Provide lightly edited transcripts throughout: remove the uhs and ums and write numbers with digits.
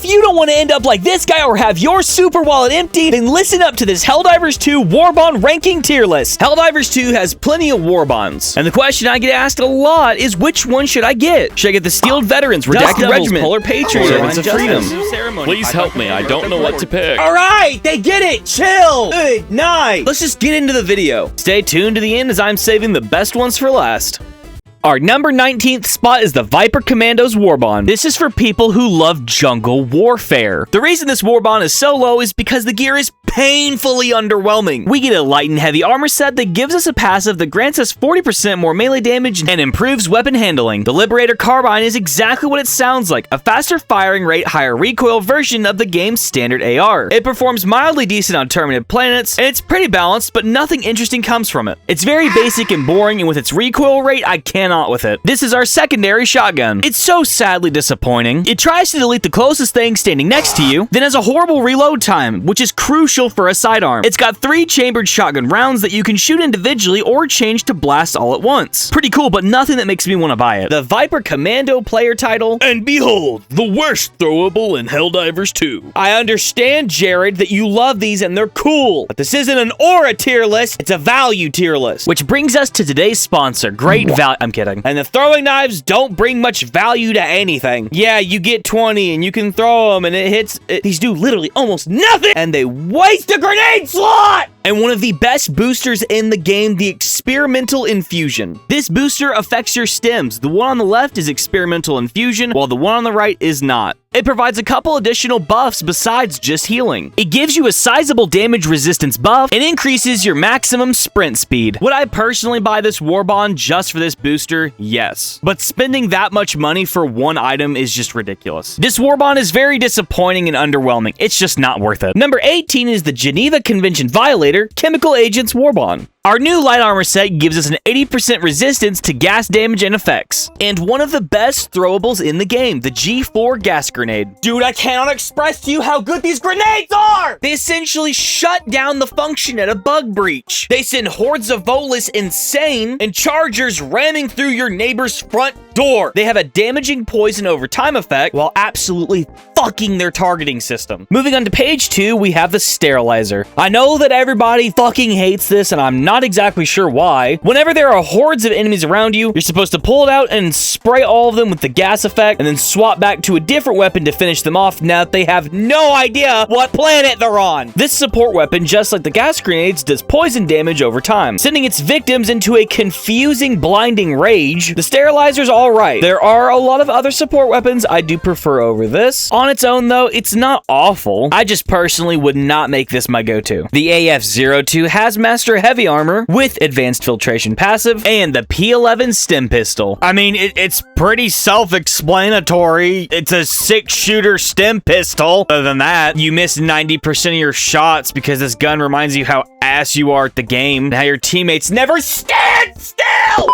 you don't want to end up like this guy or have your super wallet empty, then listen up to this Helldivers 2 Warbond ranking tier list. Helldivers 2 has plenty of Warbonds, and the question I get asked a lot is which one should I get? Should I get the Steeled Veterans, Redacted Regiment, Polar Patriots, Servants of Freedom? Please help me, I don't know what to pick. Alright, they get it! Chill! Good night! Let's just get into the video. Stay tuned to the end as I'm saving the best ones for last. Our number 19th spot is the Viper Commandos Warbond. This is for people who love jungle warfare. The reason this Warbond is so low is because the gear is painfully underwhelming. We get a light and heavy armor set that gives us a passive that grants us 40% more melee damage and improves weapon handling. The Liberator Carbine is exactly what it sounds like, a faster firing rate, higher recoil version of the game's standard AR. It performs mildly decent on terminated planets, and it's pretty balanced, but nothing interesting comes from it. It's very basic and boring, and with its recoil rate, I cannot with it. This is our secondary shotgun. It's so sadly disappointing. It tries to delete the closest thing standing next to you, then has a horrible reload time, which is crucial for a sidearm. It's got 3 chambered shotgun rounds that you can shoot individually or change to blast all at once. Pretty cool, but nothing that makes me want to buy it. The Viper Commando player title, and behold, the worst throwable in Helldivers 2. I understand, Jared, that you love these and they're cool, but this isn't an aura tier list, it's a value tier list. Which brings us to today's sponsor, Great Value. I'm kidding. And the throwing knives don't bring much value to anything. Yeah, you get 20 and you can throw them and it hits. These do literally almost nothing and they waste a grenade slot! And one of the best boosters in the game, the Experimental Infusion. This booster affects your stems. The one on the left is Experimental Infusion, while the one on the right is not. It provides a couple additional buffs besides just healing. It gives you a sizable damage resistance buff and increases your maximum sprint speed. Would I personally buy this Warbond just for this booster? Yes. But spending that much money for one item is just ridiculous. This Warbond is very disappointing and underwhelming. It's just not worth it. Number 18 is the Geneva Convention Violator Chemical Agents Warbond. Our new light armor set gives us an 80% resistance to gas damage and effects. And one of the best throwables in the game, the G4 gas grenade. Dude, I cannot express to you how good these grenades are! They essentially shut down the function at a bug breach. They send hordes of Volus insane and chargers ramming through your neighbor's front door. They have a damaging poison over time effect while absolutely fucking their targeting system. Moving on to page 2, we have the Sterilizer. I know that everybody fucking hates this and I'm not exactly sure why. Whenever there are hordes of enemies around you, you're supposed to pull it out and spray all of them with the gas effect and then swap back to a different weapon to finish them off now that they have no idea what planet they're on. This support weapon, just like the gas grenades, does poison damage over time, sending its victims into a confusing, blinding rage. The Sterilizer's alright. There are a lot of other support weapons I do prefer over this. On its own though, it's not awful. I just personally would not make this my go-to. The AF-02 has Master Heavy Armor with Advanced Filtration Passive and the P11 Stem Pistol. I mean, it's pretty self-explanatory. It's a 6-shooter stem pistol. Other than that, you miss 90% of your shots because this gun reminds you how ass you are at the game and how your teammates never stand still!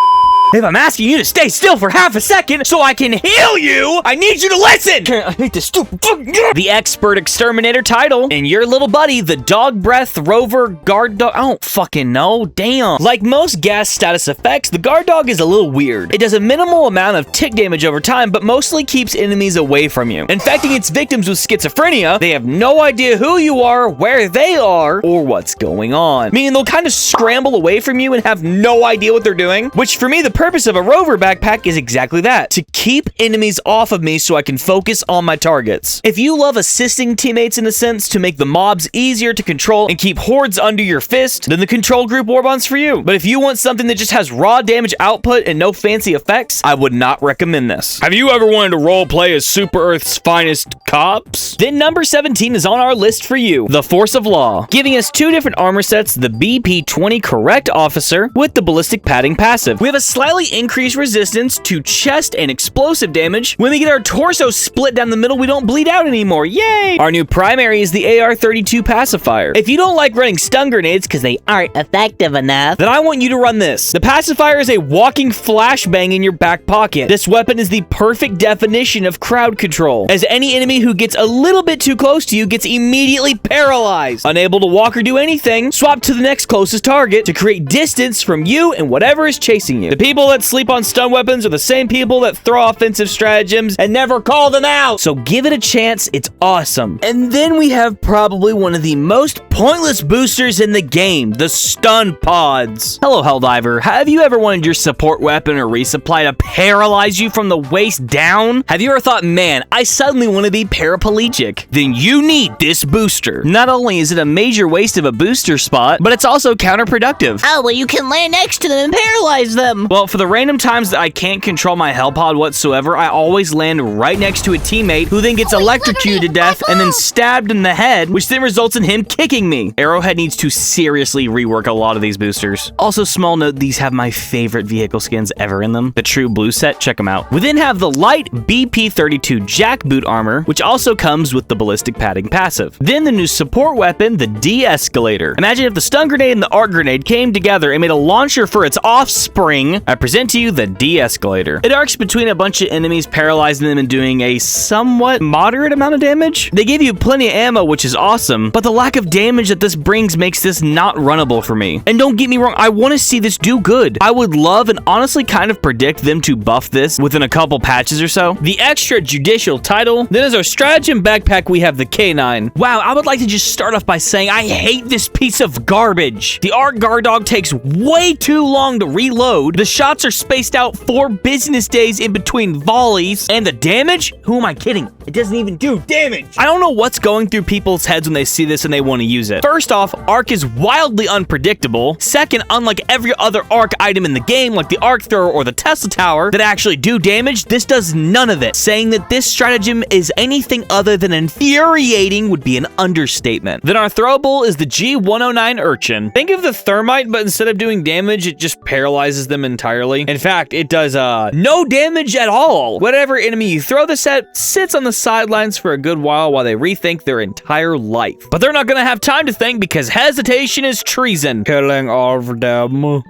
If I'm asking you to stay still for half a second so I can heal you, I need you to listen! I hate this stupid The Expert Exterminator title, and your little buddy, the Dog Breath Rover Guard Dog. I don't fucking know, damn. Like most gas status effects, the Guard Dog is a little weird. It does a minimal amount of tick damage over time, but mostly keeps enemies away from you. Infecting its victims with schizophrenia, they have no idea who you are, where they are, or what's going on. Meaning they'll kind of scramble away from you and have no idea what they're doing, which for me, the purpose of a rover backpack is exactly that, to keep enemies off of me so I can focus on my targets. If you love assisting teammates in a sense to make the mobs easier to control and keep hordes under your fist, then the Control Group Warbond's for you. But if you want something that just has raw damage output and no fancy effects, I would not recommend this. Have you ever wanted to roleplay as Super Earth's finest cops? Then number 17 is on our list for you, the Force of Law, giving us 2 different armor sets, the BP-20 Correct Officer with the Ballistic Padding passive. We have a slightly increased resistance to chest and explosive damage. When we get our torso split down the middle, we don't bleed out anymore. Yay! Our new primary is the AR-32 pacifier. If you don't like running stun grenades because they aren't effective enough, then I want you to run this. The pacifier is a walking flashbang in your back pocket. This weapon is the perfect definition of crowd control, as any enemy who gets a little bit too close to you gets immediately paralyzed. Unable to walk or do anything, swap to the next closest target to create distance from you and whatever is chasing you. The people that sleep on stun weapons are the same people that throw offensive stratagems and never call them out. So give it a chance. It's awesome. And then we have probably one of the most pointless boosters in the game, the stun pods. Hello, Helldiver. Have you ever wanted your support weapon or resupply to paralyze you from the waist down? Have you ever thought, man, I suddenly want to be paraplegic? Then you need this booster. Not only is it a major waste of a booster spot, but it's also counterproductive. Oh, well, you can land next to them and paralyze them. Well, for the random times that I can't control my Hell pod whatsoever, I always land right next to a teammate who then gets electrocuted to death and then stabbed in the head, which then results in him kicking me. Arrowhead needs to seriously rework a lot of these boosters. Also, small note, these have my favorite vehicle skins ever in them. The True Blue set, check them out. We then have the light BP-32 jackboot armor, which also comes with the ballistic padding passive. Then the new support weapon, the de-escalator. Imagine if the stun grenade and the arc grenade came together and made a launcher for its offspring. I present to you the de-escalator. It arcs between a bunch of enemies, paralyzing them and doing a somewhat moderate amount of damage. They give you plenty of ammo, which is awesome, but the lack of damage that this brings makes this not runnable for me. And don't get me wrong, I want to see this do good. I would love and honestly kind of predict them to buff this within a couple patches or so. The extra judicial title. Then as our stratagem backpack, we have the K9. Wow, I would like to just start off by saying I hate this piece of garbage. The ARC guard dog takes way too long to reload. The shots are spaced out 4 business days in between volleys. And the damage? Who am I kidding? It doesn't even do damage. I don't know what's going through people's heads when they see this and they want to use it. First off, ARC is wildly unpredictable. Second, unlike every other ARC item in the game, like the Arc Thrower or the Tesla Tower, that actually do damage, this does none of it. Saying that this stratagem is anything other than infuriating would be an understatement. Then our throwable is the G109 Urchin. Think of the Thermite, but instead of doing damage, it just paralyzes them entirely. In fact, it does no damage at all. Whatever enemy you throw this at sits on the sidelines for a good while they rethink their entire life. But they're not gonna have time to think because hesitation is treason. Killing all of them.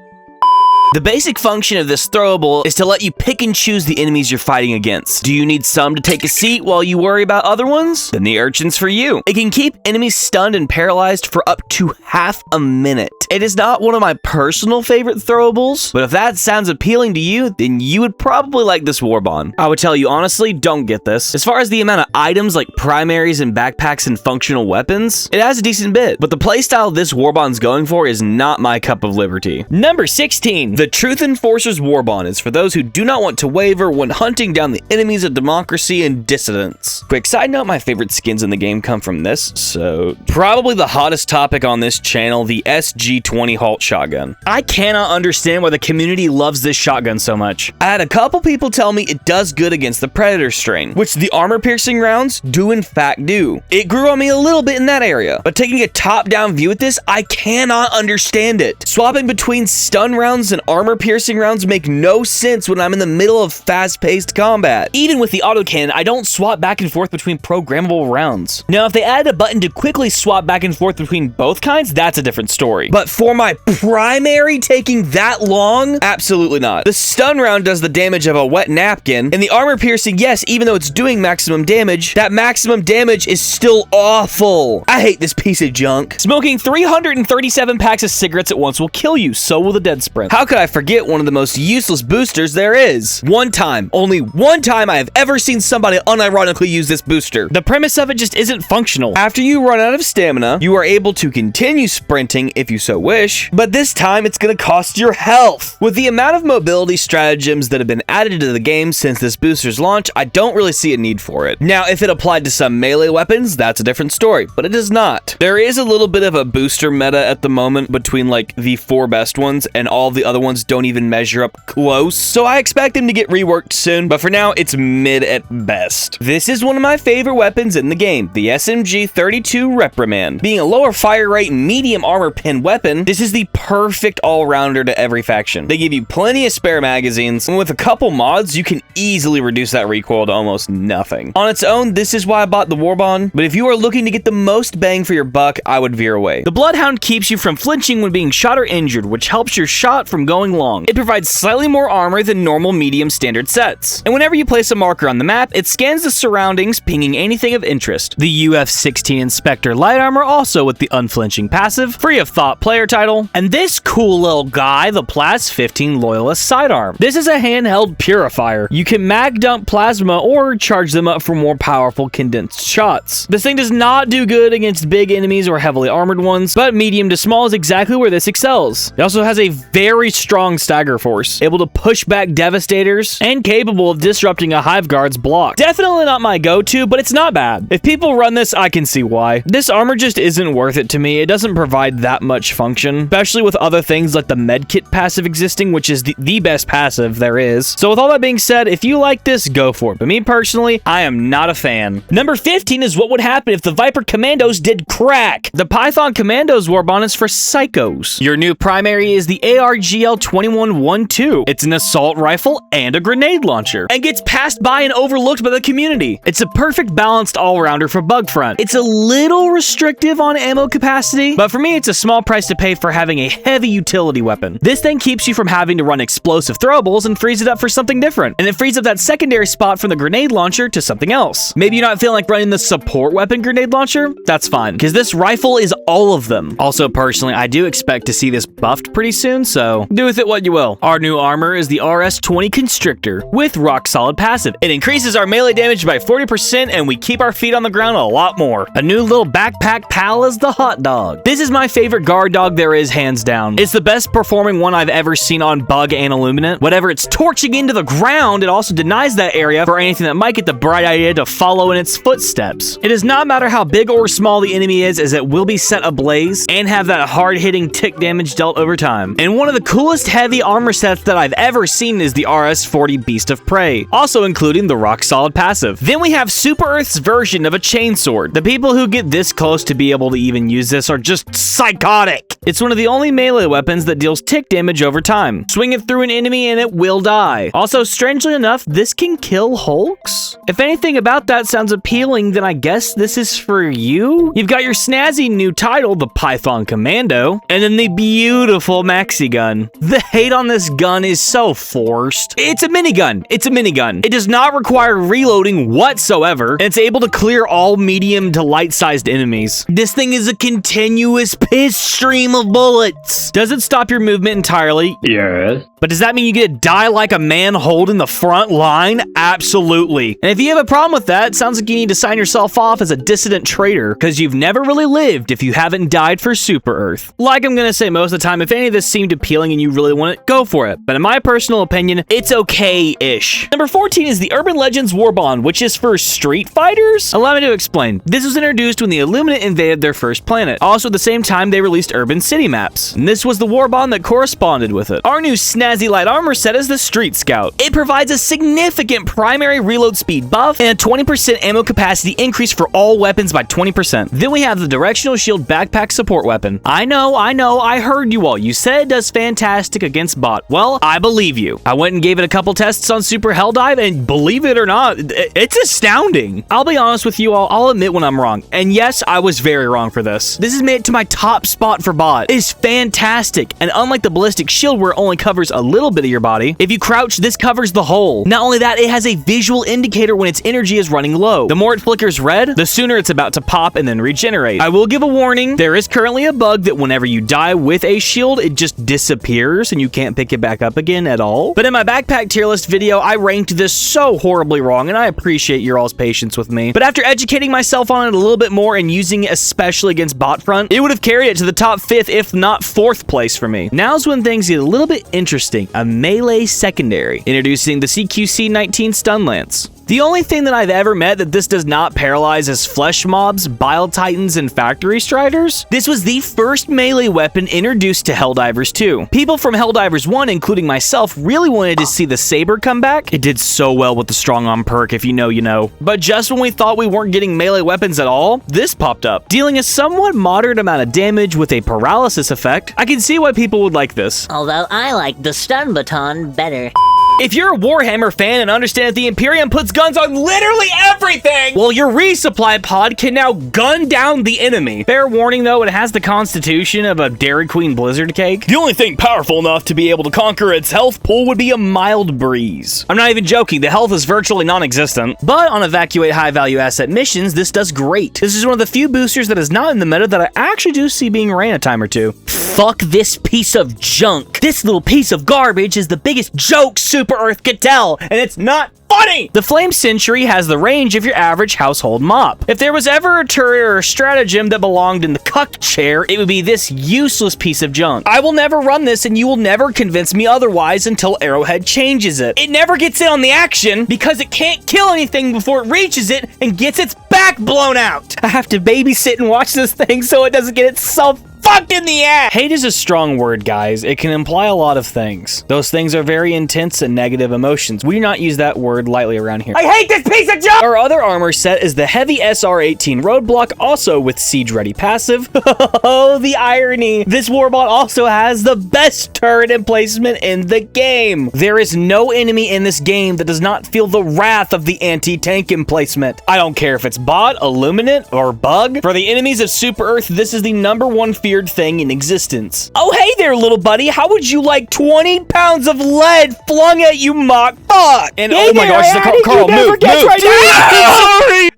The basic function of this throwable is to let you pick and choose the enemies you're fighting against. Do you need some to take a seat while you worry about other ones? Then the Urchin's for you. It can keep enemies stunned and paralyzed for up to half a minute. It is not one of my personal favorite throwables, but if that sounds appealing to you, then you would probably like this Warbond. I would tell you honestly, don't get this. As far as the amount of items like primaries and backpacks and functional weapons, it has a decent bit, but the playstyle this Warbond's going for is not my cup of liberty. Number 16. The Truth Enforcer's Warbond is for those who do not want to waver when hunting down the enemies of democracy and dissidents. Quick side note, my favorite skins in the game come from this, so probably the hottest topic on this channel, the SG-20 Halt Shotgun. I cannot understand why the community loves this shotgun so much. I had a couple people tell me it does good against the Predator strain, which the armor-piercing rounds do in fact do. It grew on me a little bit in that area, but taking a top-down view at this, I cannot understand it. Swapping between stun rounds and armor-piercing rounds make no sense when I'm in the middle of fast-paced combat. Even with the autocannon, I don't swap back and forth between programmable rounds. Now, if they added a button to quickly swap back and forth between both kinds, that's a different story. But for my primary taking that long, absolutely not. The stun round does the damage of a wet napkin, and the armor-piercing, yes, even though it's doing maximum damage, that maximum damage is still awful. I hate this piece of junk. Smoking 337 packs of cigarettes at once will kill you, so will the dead sprint. How could I forget one of the most useless boosters there is? One time, only one time I have ever seen somebody unironically use this booster. The premise of it just isn't functional. After you run out of stamina, you are able to continue sprinting if you so wish, but this time it's gonna cost your health. With the amount of mobility stratagems that have been added to the game since this booster's launch, I don't really see a need for it. Now, if it applied to some melee weapons, that's a different story, but it does not. There is a little bit of a booster meta at the moment between like the 4 best ones, and all the other ones don't even measure up close, so I expect them to get reworked soon, but for now, it's mid at best. This is one of my favorite weapons in the game, the SMG-32 Reprimand. Being a lower fire rate, medium armor pin weapon, this is the perfect all-rounder to every faction. They give you plenty of spare magazines, and with a couple mods, you can easily reduce that recoil to almost nothing. On its own, this is why I bought the Warbond, but if you are looking to get the most bang for your buck, I would veer away. The Bloodhound keeps you from flinching when being shot or injured, which helps your shot from going long. It provides slightly more armor than normal medium standard sets. And whenever you place a marker on the map, it scans the surroundings, pinging anything of interest. The UF-16 Inspector light armor also with the unflinching passive, free of thought play Slayer title. And this cool little guy, the Plas 15 Loyalist Sidearm. This is a handheld purifier. You can mag dump plasma or charge them up for more powerful condensed shots. This thing does not do good against big enemies or heavily armored ones, but medium to small is exactly where this excels. It also has a very strong stagger force, able to push back devastators, and capable of disrupting a hive guard's block. Definitely not my go-to, but it's not bad. If people run this, I can see why. This armor just isn't worth it to me. It doesn't provide that much function, especially with other things like the medkit passive existing, which is the best passive there is. So with all that being said, if you like this, go for it. But me personally, I am not a fan. Number 15 is what would happen if the Viper Commandos did crack. The Python Commandos Warbond is for psychos. Your new primary is the ARGL 2112. It's an assault rifle and a grenade launcher, and gets passed by and overlooked by the community. It's a perfect balanced all-rounder for bug front. It's a little restrictive on ammo capacity, but for me, it's a small price to pay for having a heavy utility weapon. This thing keeps you from having to run explosive throwables and frees it up for something different, and it frees up that secondary spot from the grenade launcher to something else. Maybe you're not feeling like running the support weapon grenade launcher? That's fine, because this rifle is all of them. Also, personally, I do expect to see this buffed pretty soon, so do with it what you will. Our new armor is the RS-20 Constrictor with rock solid passive. It increases our melee damage by 40%, and we keep our feet on the ground a lot more. A new little backpack pal is the Hot Dog. This is my favorite guard dog there is, hands down. It's the best performing one I've ever seen on Bug and Illuminant. Whatever it's torching into the ground, it also denies that area for anything that might get the bright idea to follow in its footsteps. It does not matter how big or small the enemy is, as it will be set ablaze and have that hard-hitting tick damage dealt over time. And one of the coolest heavy armor sets that I've ever seen is the RS-40 Beast of Prey, also including the rock-solid passive. Then we have Super Earth's version of a chainsword. The people who get this close to be able to even use this are just psychotic. It's one of the only melee weapons that deals tick damage over time. Swing it through an enemy and it will die. Also, strangely enough, this can kill Hulks. If anything about that sounds appealing, then I guess this is for you? You've got your snazzy new title, the Python Commando, and then the beautiful maxi gun. The hate on this gun is so forced. It's a minigun. It's a minigun. It does not require reloading whatsoever, and it's able to clear all medium to light-sized enemies. This thing is a continuous piss stream of bullets. Does it stop your movement entirely? Yes. But does that mean you get to die like a man holding the front line? Absolutely. And if you have a problem with that, it sounds like you need to sign yourself off as a dissident traitor, because you've never really lived if you haven't died for Super Earth. Like I'm gonna say most of the time, if any of this seemed appealing and you really want it, go for it. But in my personal opinion, it's okay-ish. Number 14 is the Urban Legends Warbond, which is for Street Fighters? Allow me to explain. This was introduced when the Illuminant invaded their first planet. Also, at the same time, they released urban city maps. And this was the Warbond that corresponded with it. Our new snazzy light armor set is the Street Scout. It provides a significant primary reload speed buff and a 20% ammo capacity increase for all weapons by 20%. Then we have the Directional Shield backpack support weapon. I know, I heard you all. You said it does fantastic against bot. Well, I believe you. I went and gave it a couple tests on Super Helldive, and believe it or not, it's astounding. I'll be honest with you all, I'll admit when I'm wrong. And yes, I was very wrong for this. This has made it to my top spot for bot. It is fantastic, and unlike the ballistic shield where it only covers a little bit of your body, if you crouch, this covers the whole. Not only that, it has a visual indicator when its energy is running low. The more it flickers red, the sooner it's about to pop and then regenerate. I will give a warning, there is currently a bug that whenever you die with a shield, it just disappears and you can't pick it back up again at all. But in my backpack tier list video, I ranked this so horribly wrong, and I appreciate your all's patience with me. But after educating myself on it a little bit more and using it especially against bot front, it would have carried it to the top 5th, if not 4th place for me. Now's when things get a little bit interesting. A melee secondary. Introducing the CQC-19 Stun Lance. The only thing that I've ever met that this does not paralyze is Flesh Mobs, Bile Titans, and Factory Striders. This was the first melee weapon introduced to Helldivers 2. People from Helldivers 1, including myself, really wanted to see the Saber come back. It did so well with the Strong Arm perk, if you know, you know. But just when we thought we weren't getting melee weapons at all, this popped up, dealing a somewhat moderate amount of damage with a paralysis effect. I can see why people would like this. Although I like the stun baton better. If you're a Warhammer fan and understand that the Imperium puts guns on literally everything, well, your resupply pod can now gun down the enemy. Fair warning though, it has the constitution of a Dairy Queen Blizzard cake. The only thing powerful enough to be able to conquer its health pool would be a mild breeze. I'm not even joking, the health is virtually non-existent. But on evacuate high value asset missions, this does great. This is one of the few boosters that is not in the meta that I actually do see being ran a time or two. Fuck this piece of junk. This little piece of garbage is the biggest joke Super Earth could tell, and it's not funny! The Flame Sentry has the range of your average household mop. If there was ever a turret or a stratagem that belonged in the cuck chair, it would be this useless piece of junk. I will never run this, and you will never convince me otherwise until Arrowhead changes it. It never gets in on the action because it can't kill anything before it reaches it and gets its back blown out. I have to babysit and watch this thing so it doesn't get itself fucked in the ass! Hate is a strong word, guys. It can imply a lot of things. Those things are very intense and negative emotions. We do not use that word lightly around here. I hate this piece of junk! Our other armor set is the heavy SR-18 roadblock, also with siege-ready passive. Oh, the irony! This warbot also has the best turret emplacement in the game. There is no enemy in this game that does not feel the wrath of the anti-tank emplacement. I don't care if it's bot, illuminate, or bug. For the enemies of Super Earth, this is the #1 fear thing in existence. Oh, hey there, little buddy. How would you like 20 pounds of lead flung at you, mock fuck? And hey, oh my gosh, Carl, move. Sorry.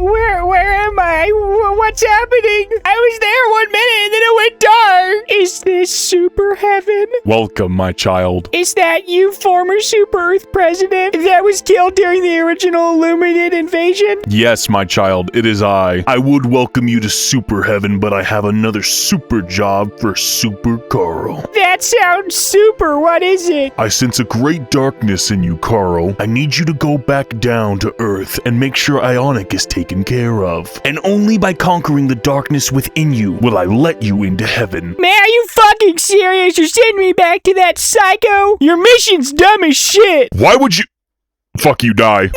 Where am I? What's happening? I was there 1 minute and then it went dark. Is this Super Heaven? Welcome, my child. Is that you, former Super Earth president that was killed during the original Illuminated invasion? Yes, my child, it is I. I would welcome you to Super Heaven, but I have another super job for Super Carl. That sounds super. What is it? I sense a great darkness in you, Carl. I need you to go back down to Earth and make sure Ionic is taken care of. And only by conquering the darkness within you will I let you into heaven. Man, are you fucking serious? You're sending me back to that psycho? Your mission's dumb as shit. Why would you... Fuck you, die. No,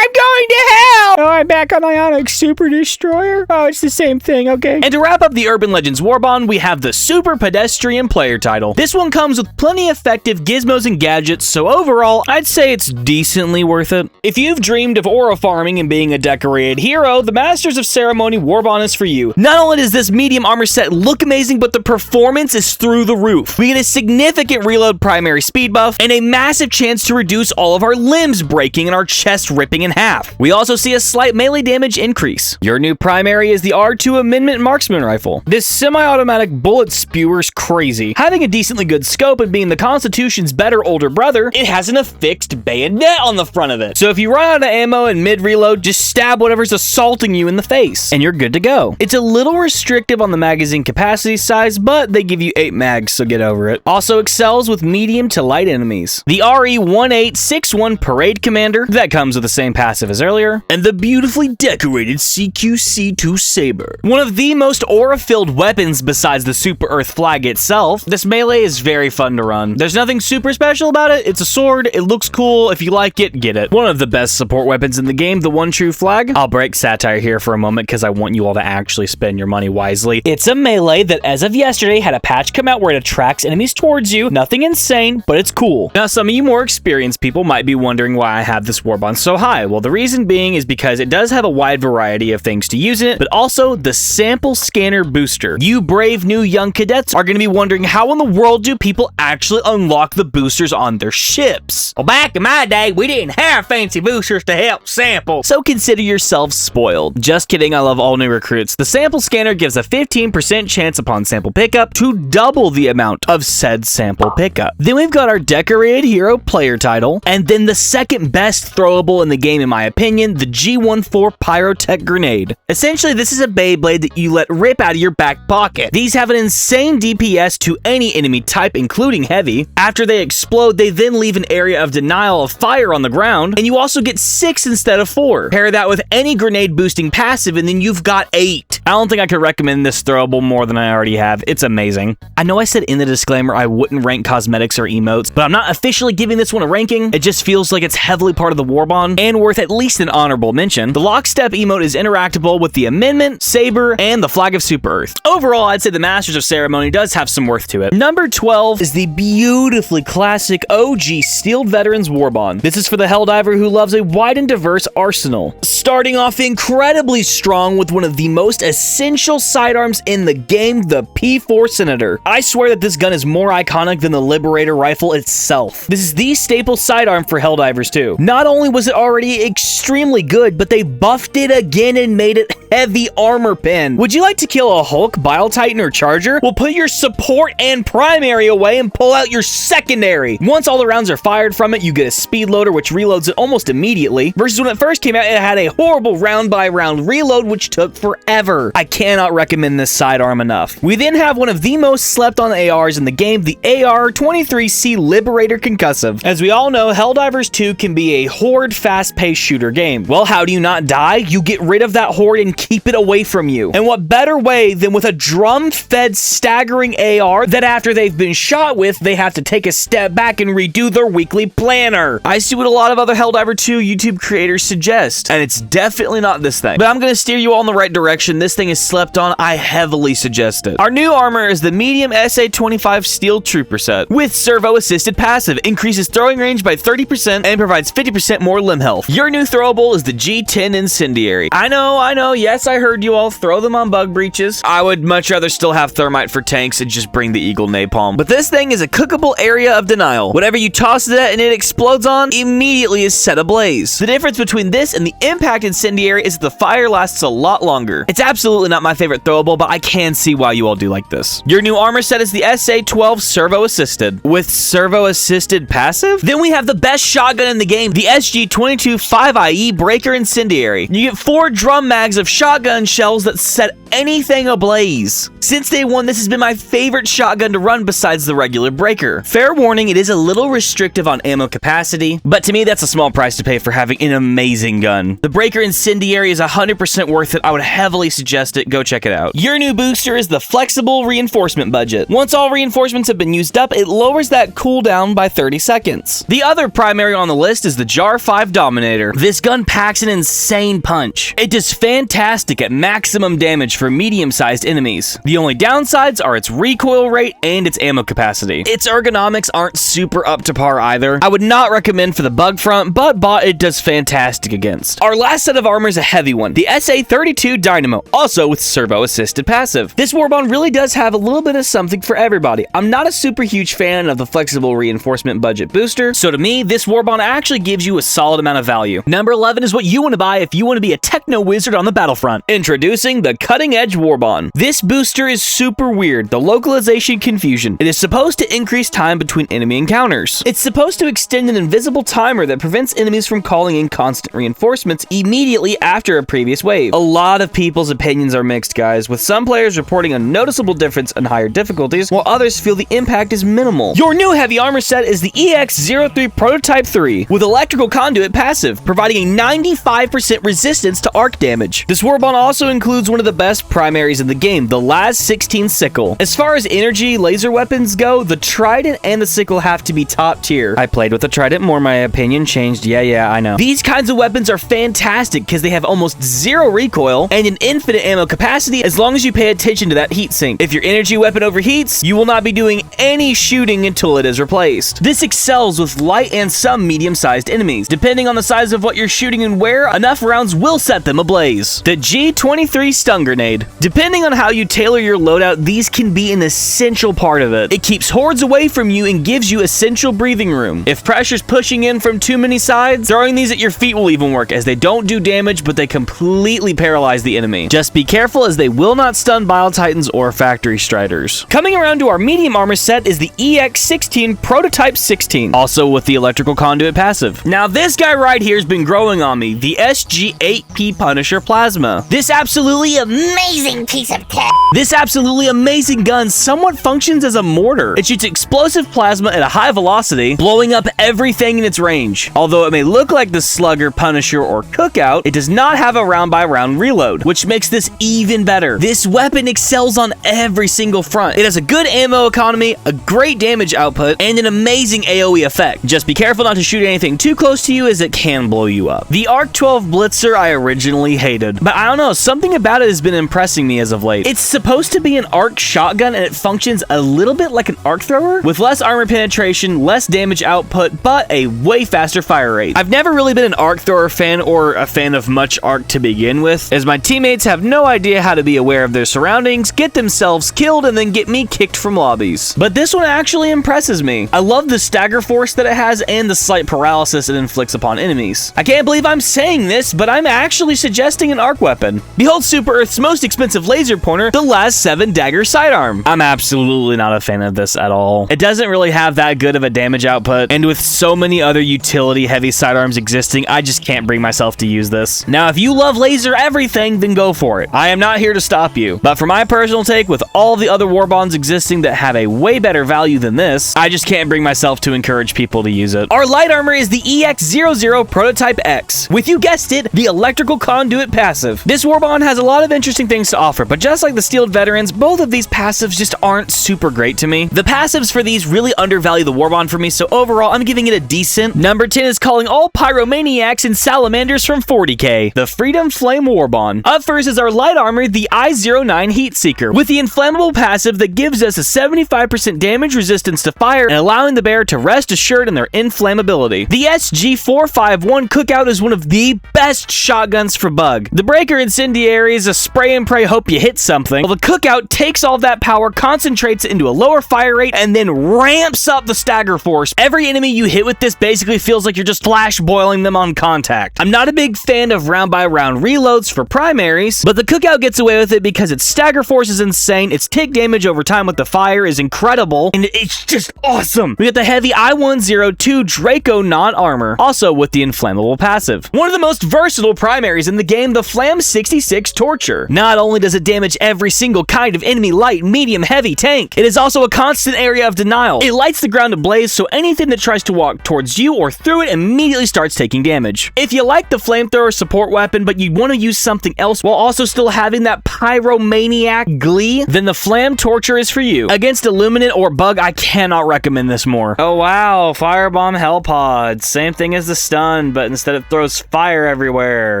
I'm going to hell! Oh, I'm back on Ionic Super Destroyer? Oh, it's the same thing, okay. And to wrap up the Urban Legends Warbond, we have the Super Pedestrian Player title. This one comes with plenty effective gizmos and gadgets, so overall, I'd say it's decently worth it. If you've dreamed of aura farming and being a decorated hero, the Masters of Ceremony Warbond is for you. Not only does this medium armor set look amazing, but the performance is through the roof. We get a significant reload primary speed buff, and a massive chance to reduce all of our limbs breaking and our chest ripping in half. We also see a slight melee damage increase. Your new primary is the R2 Amendment Marksman Rifle. This semi-automatic bullet spewer's crazy. Having a decently good scope and being the Constitution's better older brother, it has an affixed bayonet on the front of it. So if you run out of ammo and mid-reload, just stab whatever's assaulting you in the face, and you're good to go. It's a little restrictive on the magazine capacity size, but they give you 8 mags, so get over it. Also excels with medium to light enemies. The RE-1861 Parade Commander, that comes with the same passive as earlier, and the beautifully decorated CQC-2 Saber. One of the most aura-filled weapons besides the Super Earth flag itself, this melee is very fun to run. There's nothing super special about it. It's a sword, it looks cool. If you like it, get it. One of the best support weapons in the game, the One True Flag. I'll break satire here for a moment because I want you all to actually spend your money wisely. It's a melee that as of yesterday had a patch come out where it attracts enemies towards you. Nothing insane, but it's cool. Now some of you more experienced people might be wondering why I have this Warbond so high. Well, the reason being is because it does have a wide variety of things to use in it, but also the sample scanner booster. You brave new young cadets are going to be wondering how in the world do people actually unlock the boosters on their ships? Well, back in my day, we didn't have fancy boosters to help sample, so consider yourselves spoiled. Just kidding, I love all new recruits. The sample scanner gives a 15% chance upon sample pickup to double the amount of said sample pickup. Then we've got our decorated hero player title, and then the second best throwable in the game in my opinion, the G14 Pyrotech Grenade. Essentially, this is a Beyblade that you let rip out of your back pocket. These have an insane DPS to any enemy type, including heavy. After they explode, they then leave an area of denial of fire on the ground, and you also get 6 instead of 4. Pair that with any grenade boosting passive, and then you've got 8. I don't think I could recommend this throwable more than I already have. It's amazing. I know I said in the disclaimer I wouldn't rank cosmetics or emotes, but I'm not officially giving this one a ranking. It just feels like it's heavily part of the Warbond, and worth at least an honorable mention. The Lockstep emote is interactable with the Amendment, Saber, and the Flag of Super Earth. Overall, I'd say the Masters of Ceremony does have some worth to it. Number 12 is the beautifully classic OG Steeled Veterans Warbond. This is for the Helldiver who loves a wide and diverse arsenal. Starting off incredibly strong with one of the most essential sidearms in the game, the P4 Senator. I swear that this gun is more iconic than the Liberator rifle itself. This is the staple sidearm for Helldivers 2. Not only was it already extremely good, but they buffed it again and made it heavy armor pen. Would you like to kill a Hulk, Bile Titan, or Charger? Well, put your support and primary away and pull out your secondary. Once all the rounds are fired from it, you get a speed loader, which reloads it almost immediately, versus when it first came out, it had a horrible round-by-round reload, which took forever. I cannot recommend this sidearm enough. We then have one of the most slept-on ARs in the game, the AR-23C Liberator Concussive. As we all know, Helldivers 2 can be a horde, fast-paced shooter game. Well, how do you not die? You get rid of that horde and keep it away from you. And what better way than with a drum-fed staggering AR that after they've been shot with, they have to take a step back and redo their weekly planner. I see what a lot of other Helldiver 2 YouTube creators suggest, and it's definitely not this thing. But I'm going to steer you all in the right direction. This thing is slept on. I heavily suggest it. Our new armor is the medium SA-25 Steel Trooper set with servo-assisted passive. Increases throwing range by 30% and provides 50% more limb health. Your new throwable is the G10 Incendiary. I know, yes, I heard you all throw them on bug breaches. I would much rather still have thermite for tanks and just bring the Eagle Napalm. But this thing is a cookable area of denial. Whatever you toss it at and it explodes on, immediately is set ablaze. The difference between this and the Impact Incendiary is that the fire lasts a lot longer. It's absolutely not my favorite throwable, but I can see why you all do like this. Your new armor set is the SA-12 Servo-Assisted with Servo-Assisted Passive. Then we have the best shotgun in the game, the SG-22 5IE Breaker Incendiary. You get 4 drum mags of shotgun shells that set anything ablaze. Since day one, this has been my favorite shotgun to run besides the regular breaker. Fair warning, it is a little restrictive on ammo capacity, but to me, that's a small price to pay for having an amazing gun. The breaker incendiary is 100% worth it. I would heavily suggest it. Go check it out. Your new booster is the flexible reinforcement budget. Once all reinforcements have been used up, it lowers that cooldown by 30 seconds. The other primary on the list is the JAR 5 Dominator. This gun packs an insane punch. It does fantastic at maximum damage for medium-sized enemies. The only downsides are its recoil rate and its ammo capacity. Its ergonomics aren't super up to par either. I would not recommend for the bug front, but bot it does fantastic against. Our last set of armor is a heavy one, the SA-32 Dynamo, also with servo-assisted passive. This Warbond really does have a little bit of something for everybody. I'm not a super huge fan of the flexible reinforcement budget booster, so to me, this Warbond actually gives you a solid amount of value. Number 11 is what you want to buy if you want to be a techno wizard on the battlefront. Introducing the Cutting Edge Warbond. This booster is super weird, the localization confusion. It is supposed to increase time between enemy encounters. It's supposed to extend an invisible timer that prevents enemies from calling in constant reinforcements immediately after a previous wave. A lot of people's opinions are mixed, guys, with some players reporting a noticeable difference in higher difficulties, while others feel the impact is minimal. Your new heavy armor set is the EX-03 Prototype 3 with electrical conduit passive, providing a 95% resistance to arc damage. This Warbond also includes one of the best primaries in the game, the LAS-16 Sickle. As far as energy laser weapons go, the Trident and the Sickle have to be top tier. I played with the Trident more, my opinion changed. Yeah, I know. These kinds of weapons are fantastic because they have almost zero recoil and an infinite ammo capacity as long as you pay attention to that heat sink. If your energy weapon overheats, you will not be doing any shooting until it is replaced. This excels with light and some medium-sized enemies. Depending on the size of what you're shooting and where, enough rounds will set them ablaze. The G23 Stun Grenade. Depending on how you tailor your loadout, these can be an essential part of it. It keeps hordes away from you and gives you essential breathing room. If pressure's pushing in from too many sides, throwing these at your feet will even work, as they don't do damage, but they completely paralyze the enemy. Just be careful, as they will not stun Bile Titans or Factory Striders. Coming around to our medium armor set is the EX-16 Prototype 16, also with the electrical conduit passive. Now this guy right here has been growing on me, the SG-8P Punisher Plasma. This absolutely amazing piece of tech. This absolutely amazing gun somewhat functions as a mortar. It shoots explosive plasma at a high velocity, blowing up everything in its range. Although it may look like the Slugger, Punisher, or Cookout, it does not have a round-by-round reload, which makes this even better. This weapon excels on every single front. It has a good ammo economy, a great damage output, and an amazing AoE effect. Just be careful not to shoot anything too close to you, as it can blow you up. The ARC-12 Blitzer I originally hated, but I don't know, something about it has been impressing me as of late. It's supposed to be an arc shotgun, and it functions a little bit like an arc thrower, with less armor penetration, less damage output, but a way faster fire rate. I've never really been an arc thrower fan or a fan of much arc to begin with, as my teammates have have no idea how to be aware of their surroundings, get themselves killed, and then get me kicked from lobbies. But this one actually impresses me. I love the stagger force that it has and the slight paralysis it inflicts upon enemies. I can't believe I'm saying this, but I'm actually suggesting an arc weapon. Behold Super Earth's most expensive laser pointer, the Last 7 Dagger Sidearm. I'm absolutely not a fan of this at all. It doesn't really have that good of a damage output, and with so many other utility heavy sidearms existing, I just can't bring myself to use this. Now, if you love laser everything, then go for it. I am not here to stop you, but for my personal take, with all the other Warbonds existing that have a way better value than this, I just can't bring myself to encourage people to use it. Our light armor is the EX00 Prototype X, with, you guessed it, the electrical conduit passive. This Warbond has a lot of interesting things to offer, but just like the Steeled Veterans, both of these passives just aren't super great to me. The passives for these really undervalue the Warbond for me, so overall, I'm giving it a decent. Number 10 is calling all Pyromaniacs and Salamanders from 40k, the Freedom Flame Warbond. Up first is our light armor, the I-09 Heat Seeker, with the inflammable passive that gives us a 75% damage resistance to fire and allowing the bearer to rest assured in their inflammability. The SG-451 Cookout is one of the best shotguns for bug. The Breaker Incendiary is a spray and pray hope you hit something, while the Cookout takes all that power, concentrates it into a lower fire rate, and then ramps up the stagger force. Every enemy you hit with this basically feels like you're just flash boiling them on contact. I'm not a big fan of round by round reloads for primaries, but the Cookout gets away with it because its stagger force is insane, its tick damage over time with the fire is incredible, and it's just awesome. We got the heavy I-102 Draco non-armor, also with the inflammable passive. One of the most versatile primaries in the game, the Flam 66 Torture. Not only does it damage every single kind of enemy, light, medium, heavy, tank, it is also a constant area of denial. It lights the ground ablaze, so anything that tries to walk towards you or through it immediately starts taking damage. If you like the flamethrower support weapon, but you want to use something else while also still having that pyromaniac glee, then the Flam Torture is for you. Against Illuminate or Bug, I cannot recommend this more. Oh wow, Firebomb Hell Pod. Same thing as the stun, but instead it throws fire everywhere.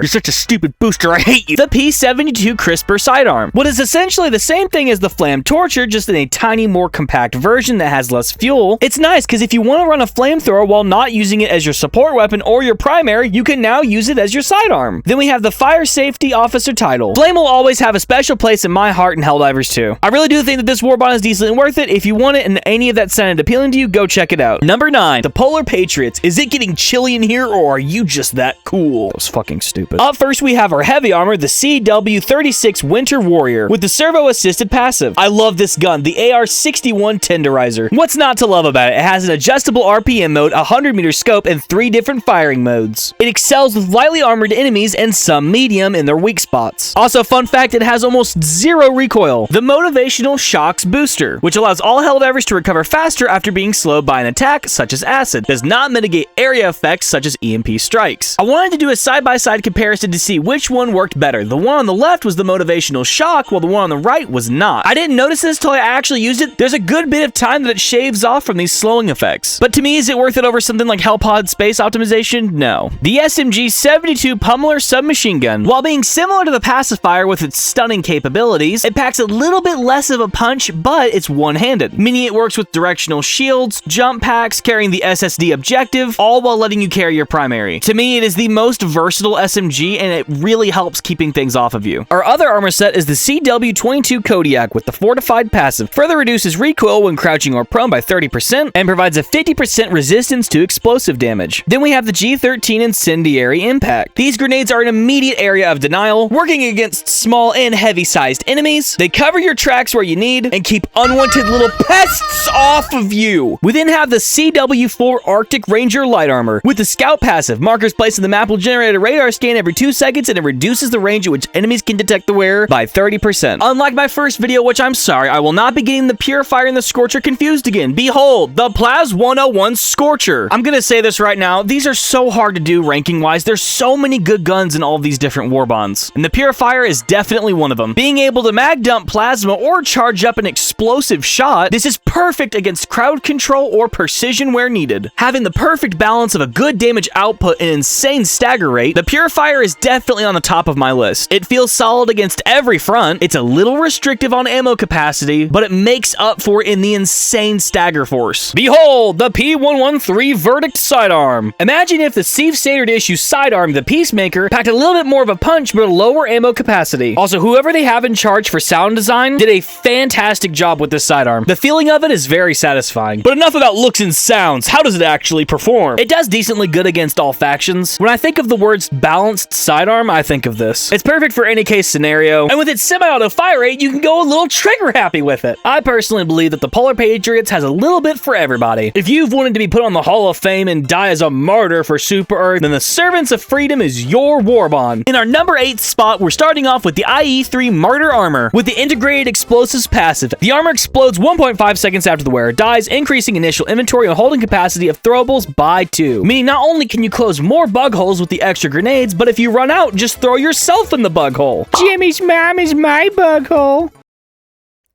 You're such a stupid booster, I hate you. The P72 Crisper Sidearm. What is essentially the same thing as the Flam Torture, just in a tiny, more compact version that has less fuel. It's nice because if you want to run a flamethrower while not using it as your support weapon or your primary, you can now use it as your sidearm. Then we have the Fire Safety Officer title. Flame will always have a special place in my heart in Helldivers 2. I really do think that this Warbond is decent and worth it. If you want it and any of that sounded appealing to you, go check it out. Number 9, the Polar Patriots. Is it getting chilly in here or are you just that cool? That was fucking stupid. Up first, we have our heavy armor, the CW36 Winter Warrior, with the servo-assisted passive. I love this gun, the AR-61 Tenderizer. What's not to love about it? It has an adjustable RPM mode, a 100-meter scope, and 3 different firing modes. It excels with lightly armored enemies and some medium in their weak spots. Also, fun fact, it has almost 0 recoil. The Motivational Shocks Booster, which allows all Helldivers to recover faster after being slowed by an attack, such as acid, does not mitigate area effects such as EMP strikes. I wanted to do a side-by-side comparison to see which one worked better. The one on the left was the Motivational Shock, while the one on the right was not. I didn't notice this till I actually used it. There's a good bit of time that it shaves off from these slowing effects. But to me, is it worth it over something like Hellpod Space Optimization? No. The SMG-72 Pummeler Submachine Gun. While being similar to the Pacifier with its stunning capabilities, it packs a little bit less of a punch, but it's one-handed, meaning it works with directional shields, jump packs, carrying the SSD objective, all while letting you carry your primary. To me, it is the most versatile SMG, and it really helps keeping things off of you. Our other armor set is the CW22 Kodiak with the fortified passive. Further reduces recoil when crouching or prone by 30% and provides a 50% resistance to explosive damage. Then we have the G13 Incendiary Impact. These grenades are an immediate area of denial, working against small and heavy-sized enemies. They cover your tracks where you need and keep unwanted little pests off of you. We then have the CW4 Arctic Ranger Light Armor with the Scout passive. Markers placed in the map will generate a radar scan every 2 seconds, and it reduces the range at which enemies can detect the wearer by 30%. Unlike my first video, which I'm sorry, I will not be getting the Purifier and the Scorcher confused again. Behold, the Plaz 101 Scorcher. I'm gonna say this right now, these are so hard to do ranking-wise. There's so many good guns in all of these different Warbonds, and the Purifier is definitely one of them. Being able to mag dump plasma or charge up an explosive shot, this is perfect against crowd control or precision where needed. Having the perfect balance of a good damage output and insane stagger rate, the Purifier is definitely on the top of my list. It feels solid against every front. It's a little restrictive on ammo capacity, but it makes up for it in the insane stagger force. Behold, the P113 Verdict Sidearm. Imagine if the Steve Standard issue sidearm, the Peacemaker, packed a little bit more of a punch but a lower ammo ammo capacity. Also, whoever they have in charge for sound design did a fantastic job with this sidearm. The feeling of it is very satisfying. But enough about looks and sounds. How does it actually perform? It does decently good against all factions. When I think of the words balanced sidearm, I think of this. It's perfect for any case scenario, and with its semi-auto fire rate, you can go a little trigger happy with it. I personally believe that the Polar Patriots has a little bit for everybody. If you've wanted to be put on the Hall of Fame and die as a martyr for Super Earth, then the Servants of Freedom is your Warbond. In our number 8 spot, we're starting off with the IE-3 Martyr Armor with the Integrated Explosives passive. The armor explodes 1.5 seconds after the wearer dies, increasing initial inventory and holding capacity of throwables by 2. Meaning not only can you close more bug holes with the extra grenades, but if you run out, just throw yourself in the bug hole. Jimmy's mom is my bug hole.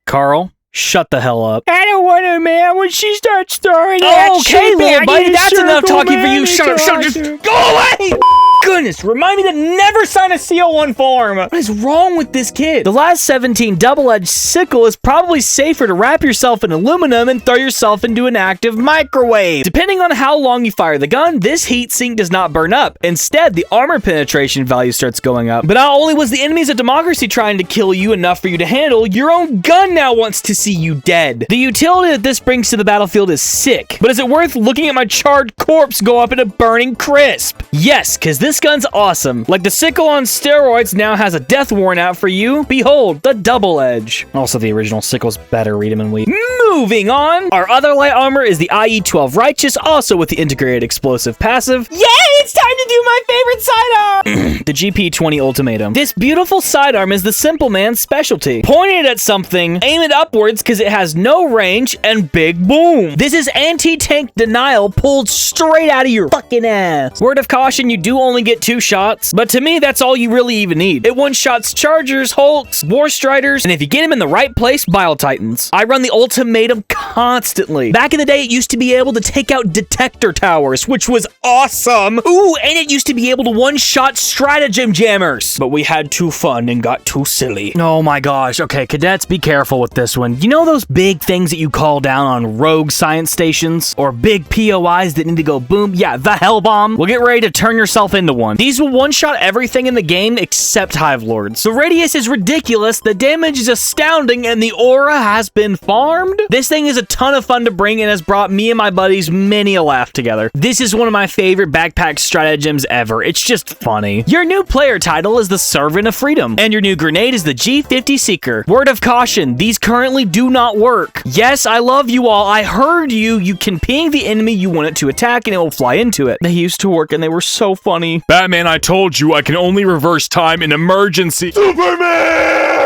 Carl, shut the hell up. I don't want to, man. When she starts throwing that okay, shit little back buddy, in the that's enough circle, talking for man, you. it's Shut up, just awesome. go away! Goodness, remind me to never sign a CO1 form. What is wrong with this kid? The last 17 double-edged sickle is probably safer to wrap yourself in aluminum and throw yourself into an active microwave. Depending on how long you fire the gun, this heat sink does not burn up. Instead, the armor penetration value starts going up. But not only was the enemies of democracy trying to kill you enough for you to handle, your own gun now wants to see you dead. The utility that this brings to the battlefield is sick. But is it worth looking at my charred corpse go up in a burning crisp? Yes, because this gun's awesome. Like the sickle on steroids now has a death warrant out for you. Behold, the double edge. Also, the original sickle's better. Read 'em and weep. Moving on. Our other light armor is the IE-12 Righteous, also with the Integrated Explosive passive. Yay! It's time to do my favorite sidearm! The GP-20 Ultimatum. This beautiful sidearm is the simple man's specialty. Point it at something, aim it upwards because it has no range, and big boom. This is anti-tank denial pulled straight out of your fucking ass. Word of caution, you do only get 2 shots, but to me, that's all you really even need. It one-shots Chargers, Hulks, War Striders, and if you get them in the right place, Bile Titans. I run the Ultimatum constantly. Back in the day, it used to be able to take out detector towers, which was awesome. Ooh, and it used to be able to one-shot stratagem jammers. But we had too fun and got too silly. Oh my gosh. Okay, cadets, be careful with this one. You know those big things that you call down on rogue science stations? Or big POIs that need to go boom? Yeah, the Hell Bomb. Well, get ready to turn yourself into one. These will one-shot everything in the game except Hive Lords. The radius is ridiculous, the damage is astounding, and the aura has been farmed. This thing is a ton of fun to bring and has brought me and my buddies many a laugh together. This is one of my favorite backpack stratagems ever. It's just funny. Your new player title is the Servant of Freedom, and your new grenade is the G50 Seeker. Word of caution, these currently do not work. Yes, I love you all. I heard you. You can ping the enemy you want it to attack and it will fly into it. They used to work and they were so funny. Batman, I told you I can only reverse time in emergency. Superman!